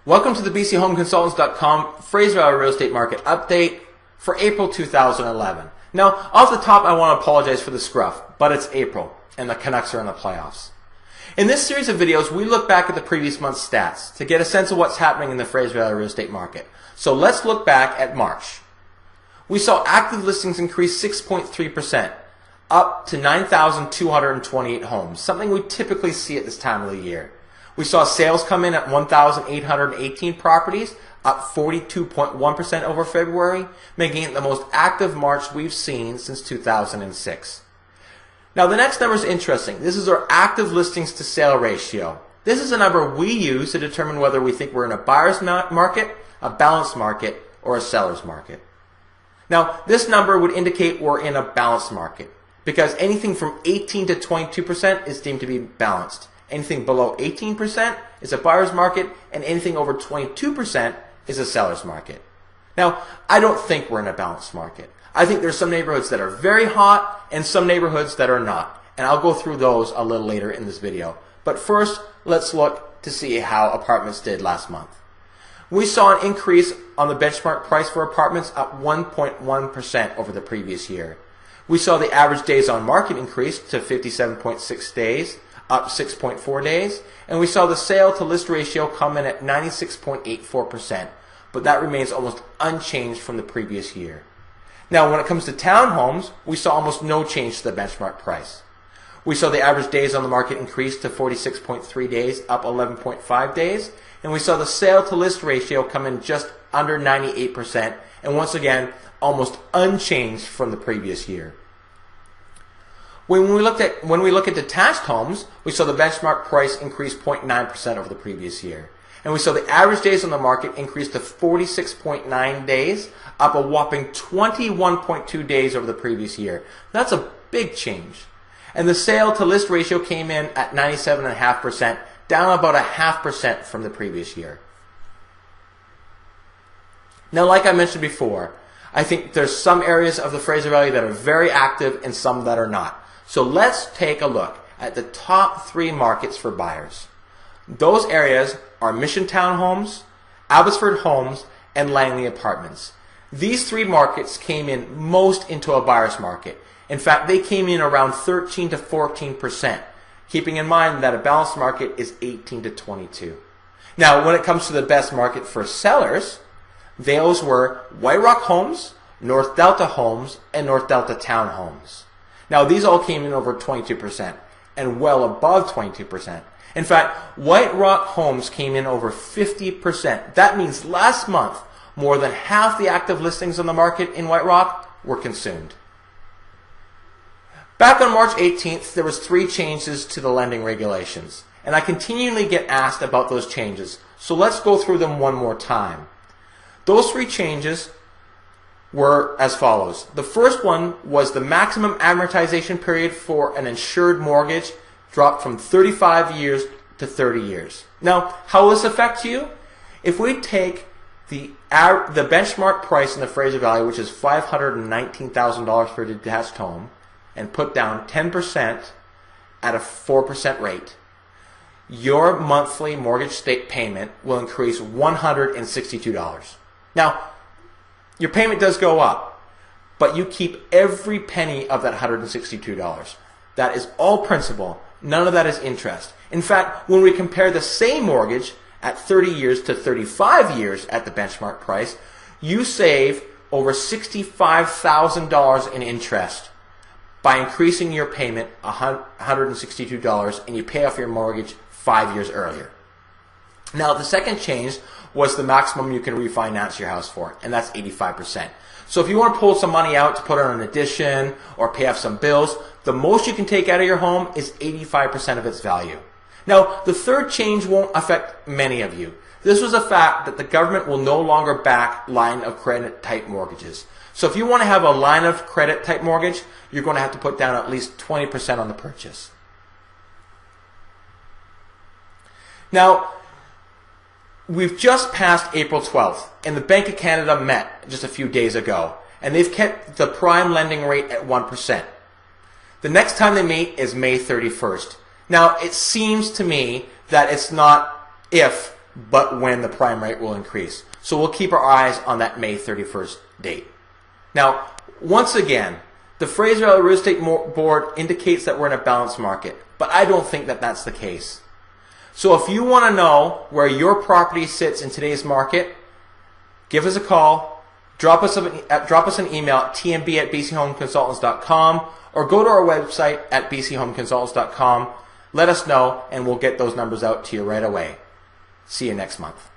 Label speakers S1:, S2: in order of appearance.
S1: Welcome to the BCHomeConsultants.com Fraser Real Estate Market Update for April 2011. Now, off the top, I want to apologize for the scruff, but it's April and the Canucks are in the playoffs. In this series of videos, we look back at the previous month's stats to get a sense of what's happening in the Fraser real estate market. So let's look back at March. We saw active listings increase 6.3%, up to 9,228 homes, something we typically see at this time of the year. We saw sales come in at 1,818 properties, up 42.1% over February, making it the most active March we've seen since 2006. Now the next number is interesting. This is our active listings to sale ratio. This is a number we use to determine whether we think we're in a buyer's market, a balanced market, or a seller's market. Now this number would indicate we're in a balanced market because anything from 18 to 22% is deemed to be balanced. Anything below 18% is a buyer's market, and anything over 22% is a seller's market. Now, I don't think we're in a balanced market. I think there's some neighborhoods that are very hot and some neighborhoods that are not. And I'll go through those a little later in this video. But first, let's look to see how apartments did last month. We saw an increase on the benchmark price for apartments up 1.1% over the previous year. We saw the average days on market increase to 57.6 days, up 6.4 days, and we saw the sale to list ratio come in at 96.84%, but that remains almost unchanged from the previous year. Now, when it comes to townhomes, we saw almost no change to the benchmark price. We saw the average days on the market increase to 46.3 days, up 11.5 days, and we saw the sale to list ratio come in just under 98%, and once again, almost unchanged from the previous year. When we look at detached homes, we saw the benchmark price increase 0.9% over the previous year. And we saw the average days on the market increase to 46.9 days, up a whopping 21.2 days over the previous year. That's a big change. And the sale to list ratio came in at 97.5%, down about 0.5% from the previous year. Now, like I mentioned before, I think there's some areas of the Fraser Valley that are very active and some that are not. So let's take a look at the top 3 markets for buyers. Those areas are Mission Townhomes, Abbotsford Homes, and Langley Apartments. These 3 markets came in most into a buyer's market. In fact, they came in around 13 to 14%, keeping in mind that a balanced market is 18 to 22. Now, when it comes to the best market for sellers, those were White Rock Homes, North Delta Homes, and North Delta Townhomes. Now, these all came in over 22% and well above 22%. In fact, White Rock Homes came in over 50%. That means last month, more than half the active listings on the market in White Rock were consumed. Back on March 18th, there was 3 changes to the lending regulations, and I continually get asked about those changes. So let's go through them one more time. Those 3 changes were as follows. The first one was the maximum amortization period for an insured mortgage dropped from 35 years to 30 years. Now, how will this affect you? If we take the benchmark price in the Fraser Valley, which is $519,000 for a detached home, and put down 10% at a 4% rate, your monthly mortgage payment will increase $162. Now, your payment does go up, but you keep every penny of that $162. That is all principal. None of that is interest. In fact, when we compare the same mortgage at 30 years to 35 years at the benchmark price, you save over $65,000 in interest by increasing your payment $162, and you pay off your mortgage 5 years earlier. Now, the second change was the maximum you can refinance your house for, and that's 85%. So if you want to pull some money out to put on an addition or pay off some bills, the most you can take out of your home is 85% of its value. Now, the third change won't affect many of you. This was a fact that the government will no longer back line of credit type mortgages. So if you want to have a line of credit type mortgage, you're going to have to put down at least 20% on the purchase. Now, we've just passed April 12th, and the Bank of Canada met just a few days ago, and they've kept the prime lending rate at 1%. The next time they meet is May 31st. Now, it seems to me that it's not if, but when the prime rate will increase. So we'll keep our eyes on that May 31st date. Now, once again, the Fraser Real Estate Board indicates that we're in a balanced market, but I don't think that that's the case. So if you want to know where your property sits in today's market, give us a call, drop us an email at tmb@bchomeconsultants.com, or go to our website at bchomeconsultants.com. Let us know, and we'll get those numbers out to you right away. See you next month.